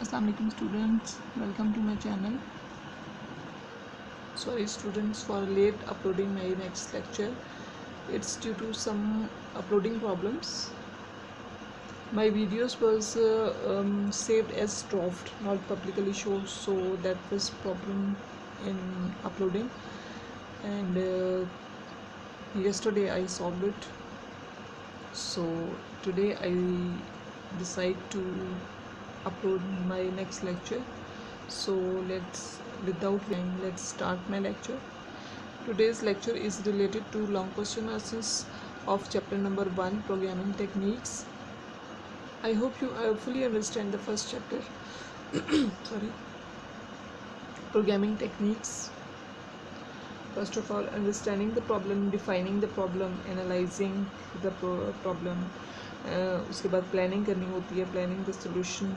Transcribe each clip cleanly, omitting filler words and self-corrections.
Assalamu alaikum students, welcome to my channel. Sorry students for late uploading my next lecture. It's due to some uploading problems. My videos was saved as draft, not publicly shown, so that was problem in uploading. And yesterday I solved it. So today I decide to upload my next lecture. So let's start my lecture. Today's lecture is related to long question answers of chapter number 1, programming techniques. I hope you fully understand the first chapter. Sorry, programming techniques. First of all, understanding the problem, defining the problem, analyzing the problem. उसके बाद planning करनी होती है, planning the solution.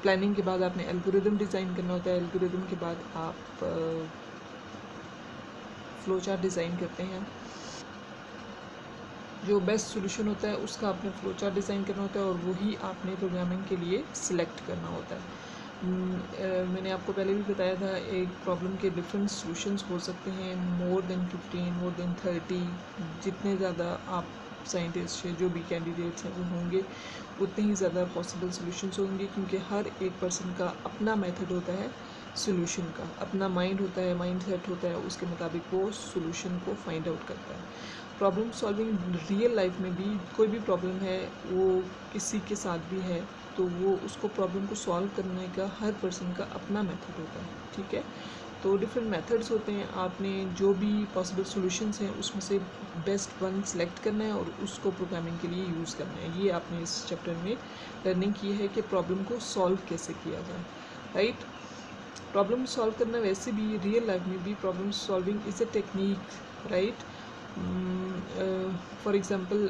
Planning के बाद आपने algorithm design करना होता है. एल्गोरिदम के बाद आप फ्लो चार्ट डिज़ाइन करते हैं. जो बेस्ट सोल्यूशन होता है उसका आपने फ्लो चार्ट डिज़ाइन करना होता है और वही आपने प्रोग्रामिंग के लिए सिलेक्ट करना होता है. मैंने आपको पहले भी बताया था, एक प्रॉब्लम के डिफरेंट सॉल्यूशंस हो सकते हैं, मोर देन 15, मोर देन 30. जितने ज़्यादा आप साइंटिस्ट जो भी कैंडिडेट्स हैं वो होंगे, उतने ही ज़्यादा पॉसिबल सॉल्यूशंस होंगे, क्योंकि हर एक पर्सन का अपना मेथड होता है सॉल्यूशन का, अपना माइंड होता है, माइंड सेट होता है, उसके मुताबिक वो सॉल्यूशन को फाइंड आउट करता है. प्रॉब्लम सॉल्विंग रियल लाइफ में भी कोई भी प्रॉब्लम है, वो किसी के साथ भी है, तो वो उसको प्रॉब्लम को सॉल्व करने का हर पर्सन का अपना मेथड होता है. ठीक है, तो डिफरेंट मेथड्स होते हैं. आपने जो भी पॉसिबल सॉल्यूशंस हैं उसमें से बेस्ट वन सेलेक्ट करना है और उसको प्रोग्रामिंग के लिए यूज़ करना है. ये आपने इस चैप्टर में लर्निंग की है कि प्रॉब्लम को सॉल्व कैसे किया जाए. राइट, प्रॉब्लम सॉल्व करना वैसे भी रियल लाइफ में भी problem solving is a technique. Right, for example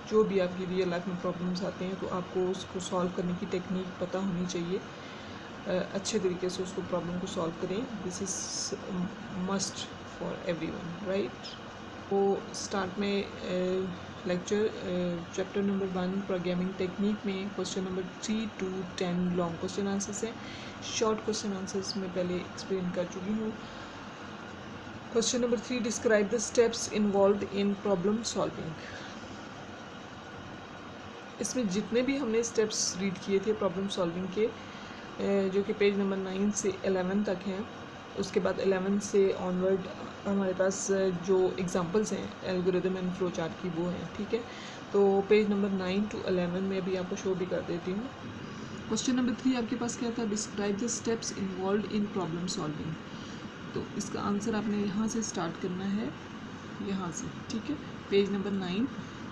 जो भी आपकी रियल लाइफ में प्रॉब्लम्स आते हैं तो आपको उसको सॉल्व करने की टेक्निक पता होनी चाहिए. अच्छे तरीके से उसको प्रॉब्लम को सॉल्व करें. This is must for everyone. Right, तो स्टार्ट में lecture chapter number 1 programming technique में question number 3 to 10 long question answers हैं. शॉर्ट क्वेश्चन आंसर्स में पहले एक्सप्लेन कर चुकी हूँ. Question number 3, describe the steps involve in problem solving. इसमें जितने भी हमने स्टेप्स रीड किए थे प्रॉब्लम सॉल्विंग के, जो कि पेज नंबर 9 से 11 तक हैं, उसके बाद 11 से ऑनवर्ड हमारे पास जो एग्जांपल्स हैं एल्गोरिदम एंड फ्लो चार्ट की वो हैं. ठीक है, तो पेज नंबर 9 to 11 में अभी आपको शो भी कर देती हूँ. क्वेश्चन नंबर 3 आपके पास क्या था, describe the steps involve in problem solving. तो इसका आंसर आपने यहाँ से स्टार्ट करना है, यहाँ से. ठीक है, page number 9.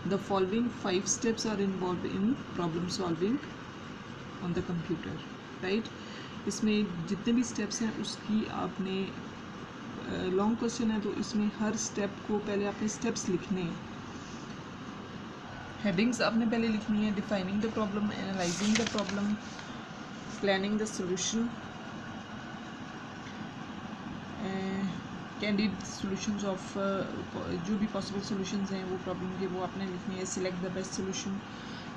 The following 5 steps are involve in problem solving on the computer. Right, इसमें जितने भी स्टेप्स हैं उसकी आपने लॉन्ग क्वेश्चन है तो इसमें हर स्टेप को पहले आपने स्टेप्स लिखने हैं. हेडिंग्स आपने पहले लिखनी है. Defining the problem, analysing the problem, planning the solution, candid solutions of जो भी पॉसिबल सॉल्यूशंस हैं वो प्रॉब्लम के, वो आपने लिखनी है. Select the best solution.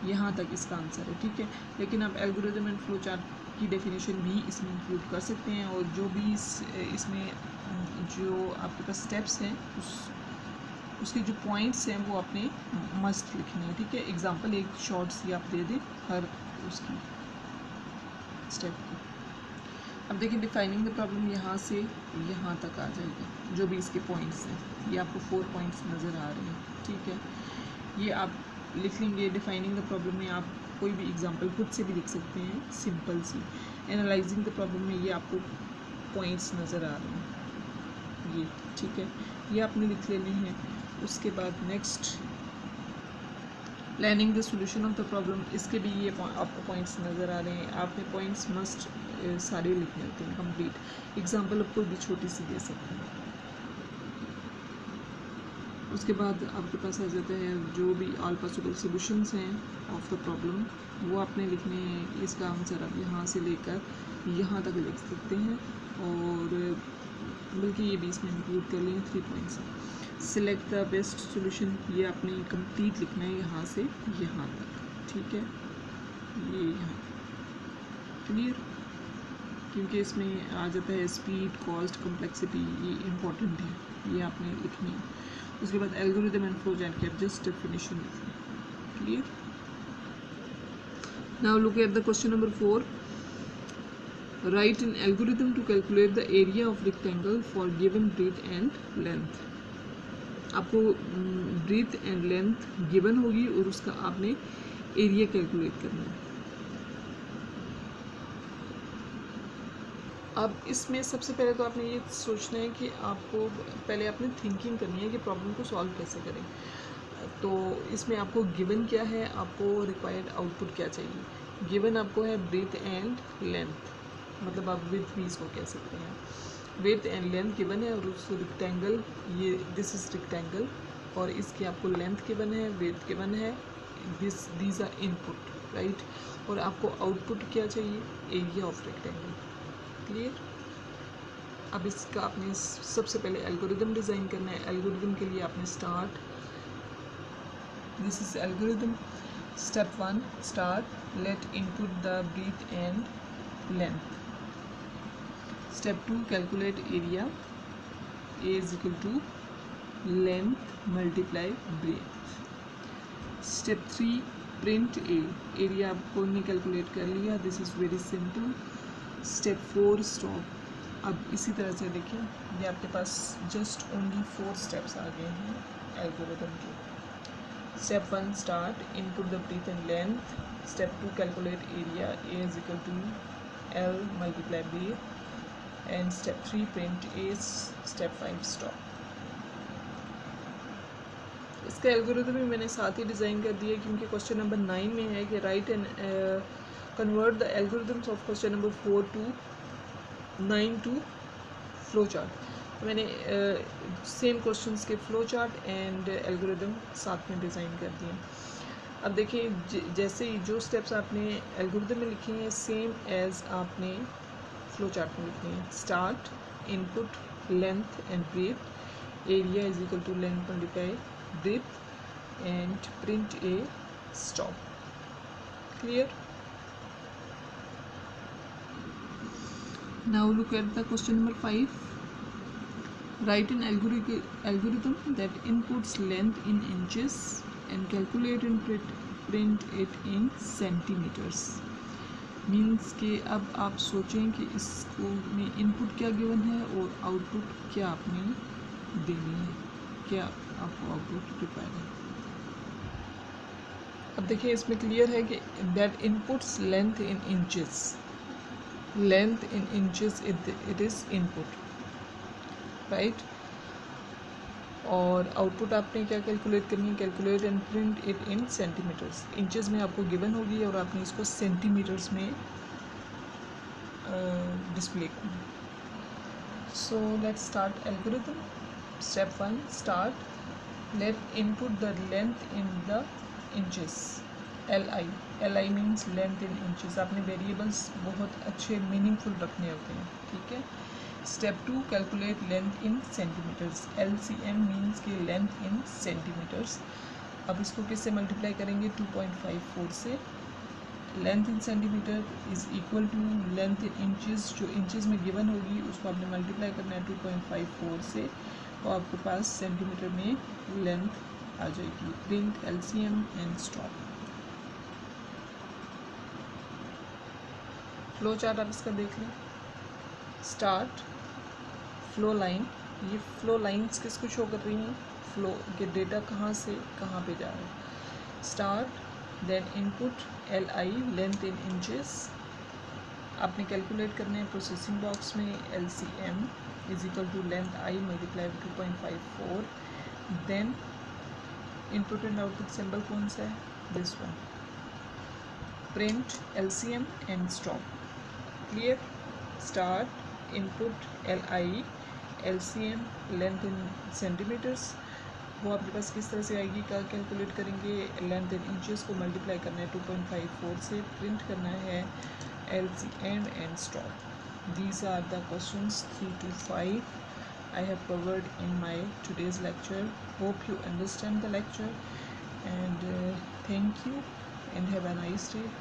यहाँ तक इसका आंसर है. ठीक है, लेकिन आप एल्गोरिदम एंड फ्लो चार्ट की डेफिनेशन भी इसमें इंक्लूड कर सकते हैं, और जो भी इसमें जो आपके पास स्टेप्स हैं उसके जो पॉइंट्स हैं वो आपने मस्ट लिखने हैं. ठीक है, एग्जांपल एक शॉर्ट सी आप दे दें हर उसकी स्टेप की. अब देखिए, डिफाइनिंग द प्रॉब्लम यहाँ से यहाँ तक आ जाएगा. जो भी इसके पॉइंट्स हैं, ये आपको 4 पॉइंट्स नज़र आ रहे हैं. ठीक है, ये आप लिख लेंगे. डिफाइनिंग द प्रॉब्लम में आप कोई भी एग्जांपल खुद से भी लिख सकते हैं, सिंपल सी. एनालाइजिंग द प्रॉब्लम में ये आपको पॉइंट्स नज़र आ रहे हैं ये. ठीक है, ये आपने लिख लेने हैं. उसके बाद next, planning the solution of the problem, इसके भी ये आपको पॉइंट्स नज़र आ रहे हैं. आपने पॉइंट्स मस्ट सारे लिखने होते हैं कंप्लीट. एग्जांपल आप कोई भी छोटी सी दे सकते हैं. उसके बाद आपके पास आ जाता है जो भी ऑल पॉसिबल सॉल्यूशंस हैं ऑफ द प्रॉब्लम, वो आपने लिखने हैं. इसका आंसर आप यहाँ से लेकर यहाँ तक लिख सकते हैं, और बल्कि ये भी इसमें इंक्लूड कर लें 3 points. Select the best solution, ये आपने कंप्लीट लिखना है यहाँ से यहाँ तक, ठीक है, ये यहाँ क्लियर, क्योंकि इसमें आ जाता है स्पीड, कॉस्ट, कॉम्प्लेक्सिटी, ये इम्पोर्टेंट है, ये आपने लिखनी है। उसके बाद एल्गोरिथम एंड फ्लो चार्ट की आप जस्ट डेफिनेशन लिखनी है, clear. Now look at the question number 4। Write an algorithm to calculate the area of rectangle for given breadth and length. आपको ब्रेथ एंड लेंथ गिवन होगी और उसका आपने area calculate करना है। अब इसमें सबसे पहले तो आपने ये सोचना है कि आपको पहले आपने थिंकिंग करनी है कि प्रॉब्लम को सॉल्व कैसे करें। तो इसमें आपको गिवन क्या है, आपको रिक्वायर्ड आउटपुट क्या चाहिए। गिवन आपको है ब्रेथ एंड लेंथ, मतलब आप विथ भी इसको कह सकते हैं। विथ एंड लेंथ गिवन है और उस रेक्टेंगल, ये दिस इज रेक्टेंगल, और इसकी आपको लेंथ गिवन है, विथ गिवन है, दीज आर इनपुट, राइट। और आपको आउटपुट क्या चाहिए, एरिया ऑफ रेक्टेंगल, क्लियर। अब इसका आपने सबसे पहले एल्गोरिथम डिज़ाइन करना है। एल्गोरिथम के लिए आपने start, this is algorithm. Step 1 start, let input the breadth and length. Step 2 calculate area, A is equal to length multiply breadth. Step 3 print A, area आपको ने कैलकुलेट कर लिया, this is very simple. Step 4 stop. अब इसी तरह से देखिए, ये आपके पास जस्ट ओनली 4 स्टेप्स आ गए हैं एल्गोरिथम के। Step 1 start, input the breadth and length. Step 2 calculate area, A is equal to L multiply breadth. And step 3 print A. Step 5 stop. इसका एल्गोरिथम भी मैंने साथ ही डिज़ाइन कर दिया, क्योंकि क्वेश्चन नंबर 9 में है कि write and convert the algorithms of question number 4 to 9 to flow chart. मैंने सेम क्वेश्चंस के फ्लो चार्ट एंड एल्गोरिथम साथ में डिज़ाइन कर दिए। अब देखिए, जैसे ही जो स्टेप्स आपने एल्गोरिथम में लिखे हैं सेम एज आपने फ्लो चार्ट में लिखे हैं। Start, input, length and breadth, area is equal to length multiply breadth, and print A, stop, clear. Now look at the question number 5. Write an algorithm that inputs length in inches and calculate and print it in centimeters. Means कि अब आप सोचें कि इसको में input क्या given है और आउटपुट क्या आपने देनी है, क्या आपको आउटपुट रिक्वायर है। अब देखिए, इसमें क्लियर है कि that inputs length in inches, length in inches it is input, right. और आउटपुट आपने क्या कैलकुलेट करनी है, calculate and print it in centimetres. Inches में आपको गिवन होगी और आपने इसको सेंटीमीटर्स में डिस्प्ले करना है। So let's start algorithm. Step 1 start, let input the length in the inches, L I means length in inches. आपने वेरिएबल्स बहुत अच्छे मीनिंगफुल रखने होते हैं, ठीक है। Step 2 calculate length in centimetres, LCM means के लेंथ इन सेंटीमीटर्स। अब इसको किससे मल्टीप्लाई करेंगे, 2.54 से। Length in centimetre is equal to length in inches, जो इंचेस में गिवन होगी उसको आपने मल्टीप्लाई करना है 2.54 से, तो आपके पास सेंटीमीटर में लेंथ आ जाएगी। Print LCM and stop. Flow chart आप इसका देख लें। स्टार्ट, फ्लो लाइन, ये फ्लो लाइंस किसको शो कर रही हैं, फ्लो के डेटा कहाँ से कहाँ पे जा रहा है। Start, then input LI length in inches, आपने कैलकुलेट करने हैं प्रोसेसिंग बॉक्स में LCM is equal to length I multiply 2.54। Then input and output symbol कौन सा है, this one. Print LCM and stop, clear. Start, input LI, LCM length in centimetres, वो आपके पास किस तरह से आएगी, क्या कैलकुलेट करेंगे, लेंथ इन इंचेस को मल्टीप्लाई करना है 2.54 से, प्रिंट करना है LCM and stop. These are the questions 3 to 5 I have covered in my today's lecture. Hope you understand the lecture, and thank you and have a nice day.